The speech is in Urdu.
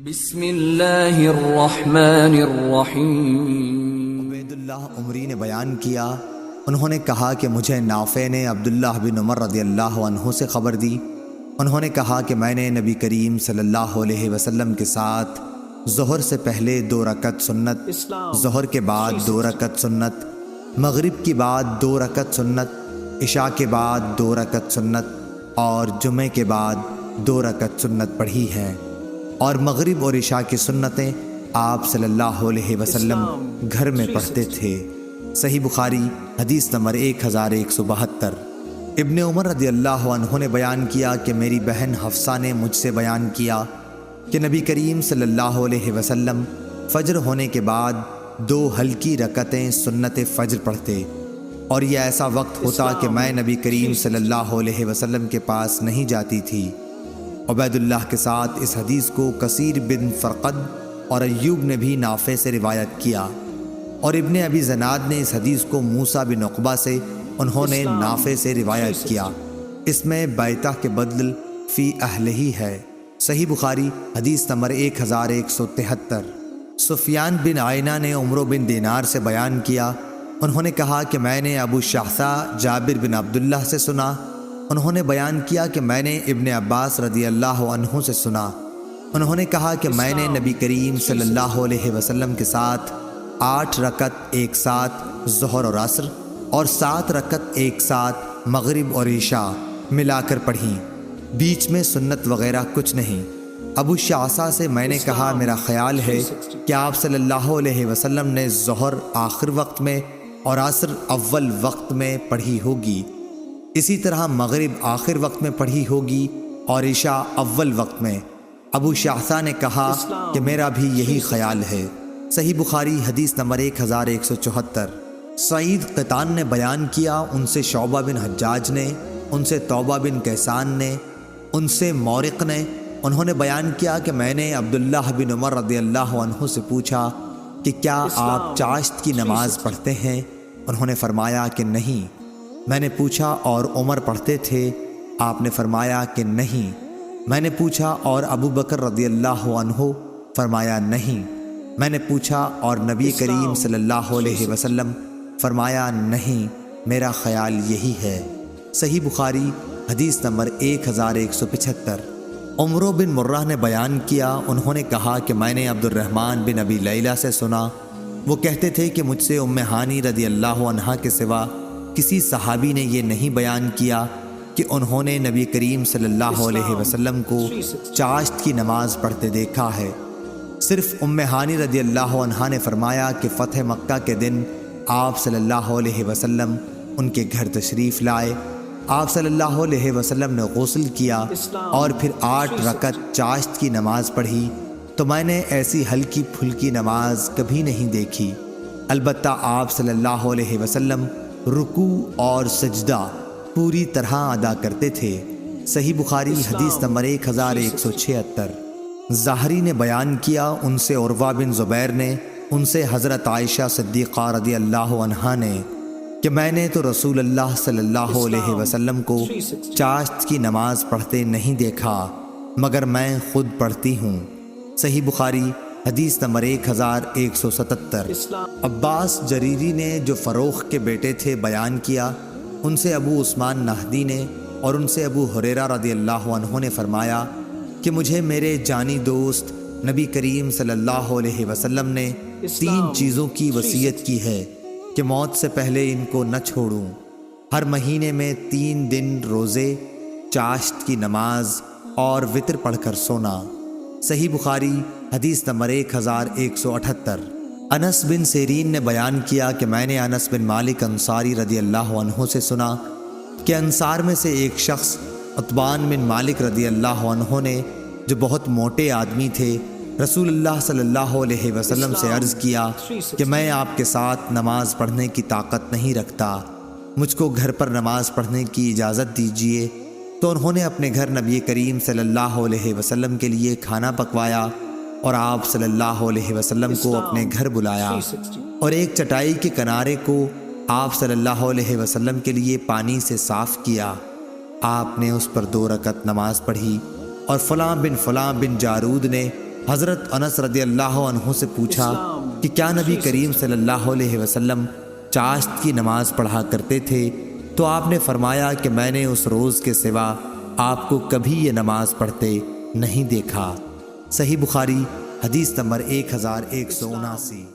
بسم اللہ الرحمن الرحیم۔ عبید اللہ عمری نے بیان کیا، انہوں نے کہا کہ مجھے نافع نے عبداللہ بن عمر رضی اللہ عنہ سے خبر دی۔ انہوں نے کہا کہ میں نے نبی کریم صلی اللہ علیہ وسلم کے ساتھ ظہر سے پہلے 2 رکعت سنت، ظہر کے بعد 2 رکعت سنت، مغرب کی بعد 2 رکعت سنت، عشاء کے بعد 2 رکعت سنت اور جمعے کے بعد 2 رکعت سنت پڑھی ہے، اور مغرب اور عشاء کی سنتیں آپ صلی اللہ علیہ وسلم گھر میں پڑھتے تھے۔ صحیح بخاری حدیث نمبر 1172۔ ابن عمر رضی اللہ عنہ نے بیان کیا کہ میری بہن حفصہ نے مجھ سے بیان کیا کہ نبی کریم صلی اللہ علیہ وسلم فجر ہونے کے بعد 2 ہلکی رکعتیں سنت فجر پڑھتے، اور یہ ایسا وقت ہوتا کہ میں نبی کریم صلی اللہ علیہ وسلم کے پاس نہیں جاتی تھی۔ عبید اللہ کے ساتھ اس حدیث کو کثیر بن فرقد اور ایوب نے بھی نافع سے روایت کیا، اور ابن ابی زناد نے اس حدیث کو موسیٰ بن عقبہ سے، انہوں نے نافع سے روایت کیا۔ اس میں بیتہ کے بدل فی اہلہ ہے۔ صحیح بخاری حدیث نمبر 1173۔ سفیان بن عینہ نے عمرو بن دینار سے بیان کیا، انہوں نے کہا کہ میں نے ابو شعثہ جابر بن عبداللہ سے سنا، انہوں نے بیان کیا کہ میں نے ابن عباس رضی اللہ عنہ سے سنا، انہوں نے کہا کہ میں نے نبی کریم صلی اللہ علیہ وسلم کے ساتھ 8 رکعت ایک ساتھ ظہر اور عصر، اور 7 رکعت ایک ساتھ مغرب اور عشاء ملا کر پڑھیں، بیچ میں سنت وغیرہ کچھ نہیں۔ ابو شعثہ سے میں نے کہا میرا خیال ہے کہ آپ صلی اللہ علیہ وسلم نے ظہر آخر وقت میں اور عصر اول وقت میں پڑھی ہوگی، اسی طرح مغرب آخر وقت میں پڑھی ہوگی اور عشاء اول وقت میں۔ ابو شعثہ نے کہا کہ میرا بھی یہی خیال ہے۔ صحیح بخاری حدیث نمبر 1174۔ سعید قطان نے بیان کیا، ان سے شعبہ بن حجاج نے، ان سے توبہ بن کیسان نے، ان سے مورق نے، انہوں نے بیان کیا کہ میں نے عبداللہ بن عمر رضی اللہ عنہ سے پوچھا کہ کیا آپ چاشت کی نماز پڑھتے ہیں؟ انہوں نے فرمایا کہ نہیں۔ میں نے پوچھا اور عمر پڑھتے تھے؟ آپ نے فرمایا کہ نہیں۔ میں نے پوچھا اور ابو بکر رضی اللہ عنہ؟ فرمایا نہیں۔ میں نے پوچھا اور نبی کریم صلی اللہ علیہ وسلم؟ فرمایا نہیں، میرا خیال یہی ہے۔ صحیح بخاری حدیث نمبر 1175۔ عمرو بن مرہ نے بیان کیا، انہوں نے کہا کہ میں نے عبد الرحمن بن ابی لیلہ سے سنا، وہ کہتے تھے کہ مجھ سے ام ہانی رضی اللہ عنہا کے سوا کسی صحابی نے یہ نہیں بیان کیا کہ انہوں نے نبی کریم صلی اللہ علیہ وسلم کو چاشت کی نماز پڑھتے دیکھا ہے۔ صرف ام ہانی رضی اللہ عنہا نے فرمایا کہ فتح مکہ کے دن آپ صلی اللہ علیہ وسلم ان کے گھر تشریف لائے، آپ صلی اللہ علیہ وسلم نے غسل کیا اور پھر 8 رکعت چاشت کی نماز پڑھی، تو میں نے ایسی ہلکی پھلکی نماز کبھی نہیں دیکھی۔ البتہ آپ صلی اللہ علیہ وسلم رکوع اور سجدہ پوری طرح ادا کرتے تھے۔ صحیح بخاری حدیث نمبر 1176۔ ظاہری نے بیان کیا، ان سے عروہ بن زبیر نے، ان سے حضرت عائشہ صدیقہ رضی اللہ عنہا نے، کہ میں نے تو رسول اللہ صلی اللہ علیہ وسلم کو چاشت کی نماز پڑھتے نہیں دیکھا، مگر میں خود پڑھتی ہوں۔ صحیح بخاری حدیث نمبر 1177۔ عباس جریری نے جو فروخ کے بیٹے تھے بیان کیا، ان سے ابو عثمان نہدی نے اور ان سے ابو ہریرہ رضی اللہ عنہ نے فرمایا کہ مجھے میرے جانی دوست نبی کریم صلی اللہ علیہ وسلم نے 3 چیزوں کی وصیت کی ہے کہ موت سے پہلے ان کو نہ چھوڑوں: ہر مہینے میں 3 دن روزے، چاشت کی نماز اور وتر پڑھ کر سونا۔ صحیح بخاری حدیث نمبر 1178۔ انس بن سیرین نے بیان کیا کہ میں نے انس بن مالک انصاری رضی اللہ عنہ سے سنا کہ انصار میں سے ایک شخص عتبان بن مالک رضی اللہ عنہ نے، جو بہت موٹے آدمی تھے، رسول اللہ صلی اللہ علیہ وسلم سے عرض کیا کہ میں آپ کے ساتھ نماز پڑھنے کی طاقت نہیں رکھتا، مجھ کو گھر پر نماز پڑھنے کی اجازت دیجیے۔ تو انہوں نے اپنے گھر نبی کریم صلی اللہ علیہ وسلم کے لیے کھانا پکوایا اور آپ صلی اللہ علیہ وسلم کو اپنے گھر بلایا، اور ایک چٹائی کے کنارے کو آپ صلی اللہ علیہ وسلم کے لیے پانی سے صاف کیا۔ آپ نے اس پر 2 رکعت نماز پڑھی، اور فلاں بن جارود نے حضرت انس رضی اللہ عنہ سے پوچھا کہ کیا نبی کریم صلی اللہ علیہ وسلم چاشت کی نماز پڑھا کرتے تھے؟ تو آپ نے فرمایا کہ میں نے اس روز کے سوا آپ کو کبھی یہ نماز پڑھتے نہیں دیکھا۔ صحیح بخاری حدیث نمبر 1179۔